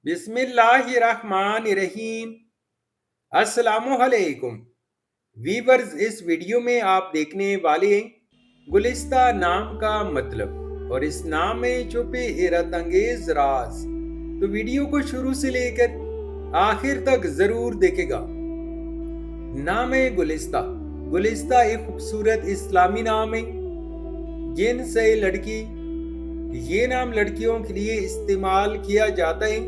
बिस्मिल्लाहिर्रहमानिर्रहीम। अस्सलामुअलैकुम वीवर्स, इस वीडियो में आप देखने वाले हैं गुलिस्ता नाम का मतलब और इस नाम में छुपे हैरत अंगेज राज। तो वीडियो को शुरू से लेकर आखिर तक जरूर देखेगा। नाम है गुलिस्ता। गुलिस्ता एक खूबसूरत इस्लामी नाम है। जिन से लड़की, ये नाम लड़कियों के लिए इस्तेमाल किया जाता है।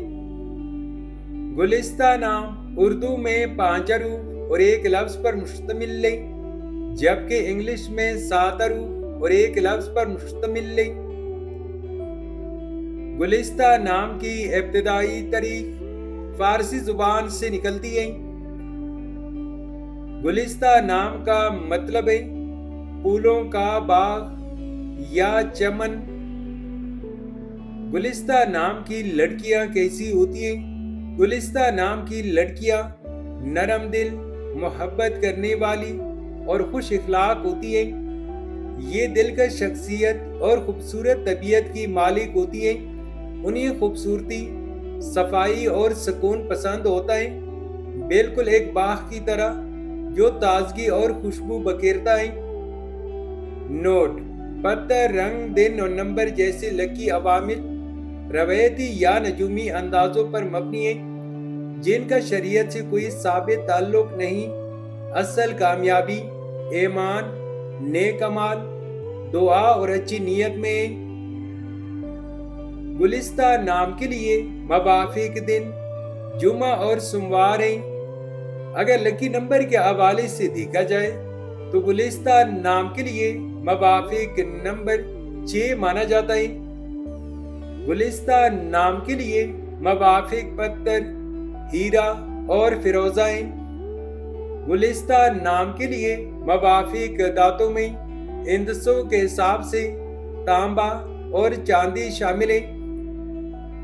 गुलिस्ता नाम उर्दू में 5 हरूफ और एक लफ्ज पर मुश्तमिल है, जबकि इंग्लिश में 7 हरूफ और एक लफ्ज पर मुश्तमिल है। गुलिस्ता नाम की इब्तिदाई तारीख फारसी जुबान से निकलती है। गुलिस्ता नाम का मतलब है फूलों का बाग या चमन। गुलिस्ता नाम की लड़कियां कैसी होती हैं? गुलिस्ता नाम की लड़कियां नरम दिल, मोहब्बत करने वाली और खुश इखलाक होती हैं। ये दिलकश शख्सियत और खूबसूरत तबीयत की मालिक होती हैं। उन्हें खूबसूरती, सफाई और सुकून पसंद होता है, बिल्कुल एक बाग की तरह जो ताजगी और खुशबू बखेरता है। नोट: पत्थर, रंग, दिन और नंबर जैसे लकी अवामिल रवायती या नजूमी अंदाजों पर मबनी है, जिनका शरीयत से कोई साबित ताल्लुक नहीं। असल कामयाबी ईमान, नेक अमाल, दुआ और अच्छी नीयत में है। गुलिस्ता नाम के लिए मवाफिक दिन जुमा और सोमवार है। अगर लकी नंबर के हवाले से देखा जाए तो गुलिस्ता नाम के लिए मवाफिक नंबर 6 माना जाता है। गुलिस्ता नाम के लिए मवाफिक पत्थर हीरा और फिरोजा है। गुलिस्ता नाम के लिए मवाफिक दांतों में इंदसों के हिसाब से तांबा और चांदी शामिल है।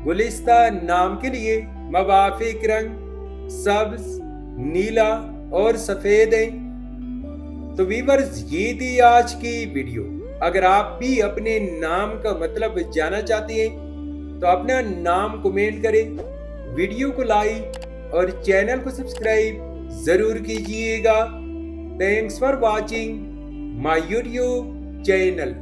गुलिस्ता नाम के लिए मवाफिक रंग सब्ज, नीला और सफेद है। तो वीवर्स, ये थी आज की वीडियो। अगर आप भी अपने नाम का मतलब जानना चाहते हैं तो अपना नाम कमेंट करें, वीडियो को लाइक और चैनल को सब्सक्राइब जरूर कीजिएगा। Thanks for watching my YouTube channel.